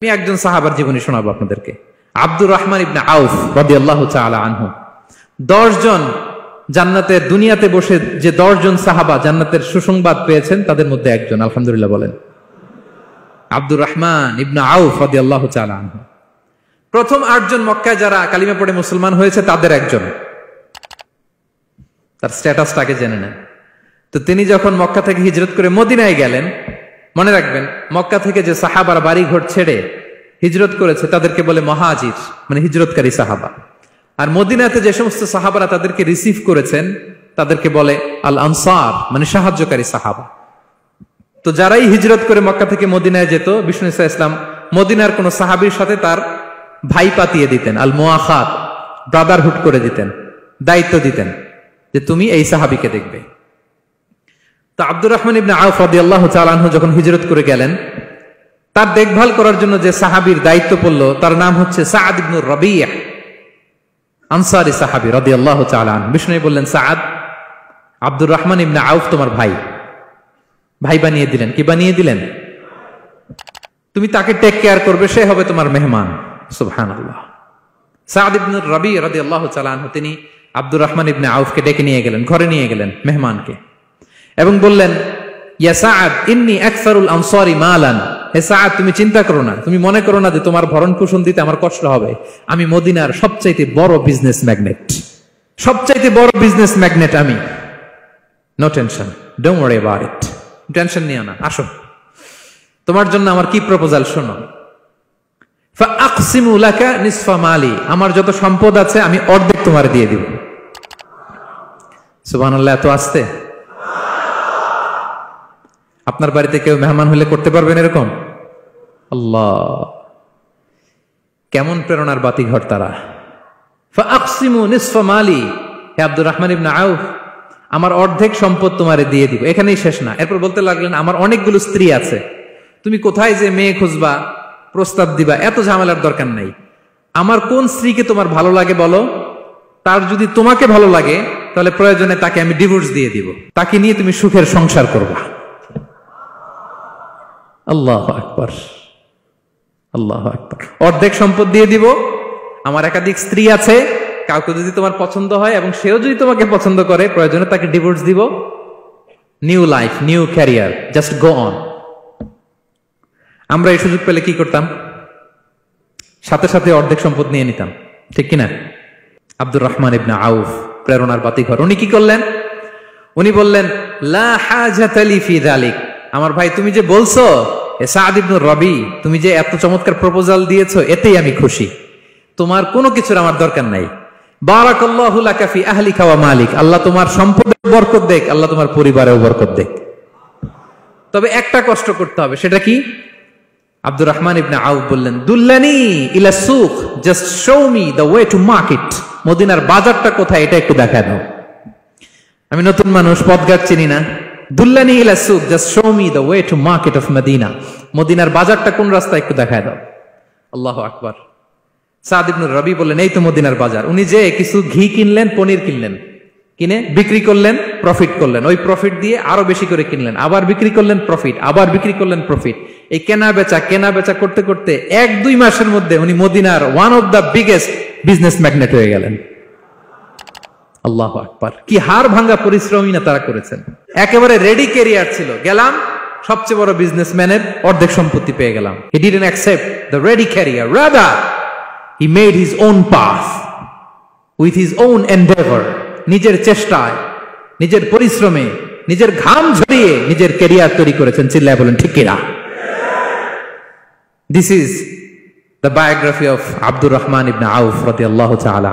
আমি একজন সাহাবার জীবনী শোনাবো আপনাদেরকে। আব্দুর রহমান ইবনে আউফ রাদিয়াল্লাহু তাআলা আনহু। 10 জন জান্নাতের দুনিয়াতে বসে যে 10 জন সাহাবা জান্নাতের সুসংবাদ পেয়েছেন তাদের মধ্যে একজন, আলহামদুলিল্লাহ বলেন। আব্দুর রহমান ইবনে আউফ রাদিয়াল্লাহু তাআলা আনহু প্রথম 8 জন মক্কায় যারা কালিমা পড়ে মুসলমান হয়েছে তাদের একজন। তার স্ট্যাটাসটাকে জেনে নেন। তো তিনি যখন মক্কা থেকে হিজরত করে মদিনায় গেলেন, মনে রাখবেন মক্কা থেকে যে সাহাবার বাড়ি ঘর ছেড়ে হিজরত করেছে তাদেরকে বলে মহাজির, মানে হিজরতকারী সাহাবা। আর মদিনাতে যে সমস্ত সাহাবারা তাদেরকে রিসিভ করেছেন তাদেরকে বলে আল আনসার, মানে সাহায্যকারী সাহাবা। তো যারাই হিজরত করে মক্কা থেকে মদিনায় যেত, বিষ্ণু ইসা ইসলাম মদিনার কোন সাহাবীর সাথে তার ভাই পাতিয়ে দিতেন, আল মুআখাত, ব্রাদারহুড করে দিতেন, দায়িত্ব দিতেন যে তুমি এই সাহাবীকে দেখবে। তো আব্দুর রহমান ইবনে আউফ রাদিয়াল্লাহু তাআলা আনহু যখন হিজরত করে গেলেন, তার দেখভাল করার জন্য যে সাহাবীর দায়িত্ব পড়ল তার নাম হচ্ছে সাআদ ইবনে রাবিয়া, আনসারী সাহাবী রাদিয়াল্লাহু তাআলা আনহু। বিষ্ণু বললেন, সাআদ, আব্দুর রহমান ইবনে আউফ তোমার ভাই, ভাই বানিয়ে দিলেন। কি বানিয়ে দিলেন? তুমি তাকে টেক কেয়ার করবে, সে হবে তোমার মেহমান। সুবহানাল্লাহ। সাআদ ইবনে রাবিয়া রাদিয়াল্লাহু তাআলা আনহু তিনি আব্দুর রহমান ইবনে আউফকে ডেকে নিয়ে গেলেন, ঘরে নিয়ে গেলেন মেহমানকে, এবং বললেন, ইয়া সাআদ ইন্নী আকসারুল আনসারি মালান। হে সাআদ, তুমি চিন্তা করো না, তুমি মনে করো না যে তোমার ভরণ পোষণ দিতে আমার কষ্ট হবে। আমি মদিনার সবচাইতে বড় বিজনেস ম্যাগনেট, সবচাইতে বড় বিজনেস ম্যাগনেট আমি। No tension, don't worry about it. Tension নিও না, আসো, তোমার জন্য আমার কি প্রপোজাল শোনো। ফাআকসিমু লাকা নিসফা মালি, আমার যত সম্পদ আছে আমি অর্ধেক তোমার দিয়ে দিব। সুবহানাল্লাহ। এত আসতে আপনার বাড়িতে কেউ মেহমান হলে করতে পারবেন এরকম? আল্লাহ, কেমন প্রেরণার বাতিঘর তারা। ফাআকসিমু নিসফা মালি, হে আব্দুর রহমান ইবনে আউফ, আমার অর্ধেক সম্পদ তোমারে দিয়ে দিব। এখানেই শেষ না, এরপর বলতে লাগলেন, আমার অনেকগুলো স্ত্রী আছে, তুমি কোথায় যে মেয়ে খুঁজবা, প্রস্তাব দিবা, এত ঝামেলার দরকার নাই। আমার কোন স্ত্রীকে তোমার ভালো লাগে বলো, তার যদি তোমাকে ভালো লাগে তাহলে প্রয়োজনে তাকে আমি ডিভোর্স দিয়ে দিব, তাকে নিয়ে তুমি সুখের সংসার করবা। আল্লাহু আকবার, আল্লাহু আকবার। অর্ধেক সম্পদ দিয়ে দিব, আমার একাধিক স্ত্রী আছে, কাউকে যদি তোমার পছন্দ হয় এবং সেও যদি তোমাকে পছন্দ করে প্রয়োজনে তাকে ডিভোর্স দিব। New life, new career, just go on. আমরা এই সুযোগ পেলে কি করতাম? সাথে সাথে অর্ধেক সম্পদ নিয়ে নিতাম, ঠিক কিনা? আব্দুর রহমান ইবনে আউফ প্রেরণার বাতিঘর। উনি কি করলেন? উনি বললেন, লা হাজাতা লি ফি যালিক। আমার ভাই, তুমি যে বলছো সাআদ ইবনে রবি, তুমি যে এত চমৎকার প্রপোজাল দিয়েছো, এতেই আমি খুশি। তোমার কোনো কিছুর আমার দরকার নাই। বারাকাল্লাহু লাকা ফি আহলিকা ওয়া মালিক, আল্লাহ তোমার সম্পদে বরকত দেখ, আল্লাহ তোমার পরিবারেও বরকত দেখ। তবে একটা কষ্ট করতে হবে, সেটা কি? আব্দুর রহমান ইবনে আউফ বললেন, দুল্লানি ইলা সুক, just show me the way to market. মদিনার বাজারটা কোথায় এটা একটু দেখায় দাও। আমি নতুন মানুষ, পথঘাট চিনি না। দুল্লানি ইলা সুক, just show me the way to market of Medina. মদিনার বাজারটা কোন রাস্তা একটু দেখায় দাও। আল্লাহু আকবার। সাআদ ইবনে রবি বললেন, এই তো মদিনার বাজার। উনি যে কিছু ঘি কিনলেন, পনির কিনলেন, কিনে বিক্রি করলেন, প্রফিট করলেন। ওই প্রফিট দিয়ে আরো বেশি করে কিনলেন, আবার বিক্রি করলেন, প্রফিট, আবার বিক্রি করলেন, প্রফিট। এই কেনা বেচা করতে করতে 1-2 মাসের মধ্যে উনি মদিনার one of the biggest business magnate হয়ে গেলেন। আল্লাহু আকবার। কি হাড় ভাঙ্গা পরিশ্রমই না তারা করেছেন। একেবারে রেডি ক্যারিয়ার ছিল, গেলাম সবচেয়ে বড় বিজনেসম্যানের অর্ধেক সম্পত্তি পেয়ে গেলাম। He didn't accept the ready career, rather he made his own path with his own Endeavour. নিজের চেষ্টায়, নিজের পরিশ্রমে, নিজের ঘাম ঝরিয়ে নিজের ক্যারিয়ার তৈরি করেছেন। চিল্লায় বলেন ঠিক কিনা? This is the biography of Abdul Rahman ibn Auf radiyallahu ta'ala.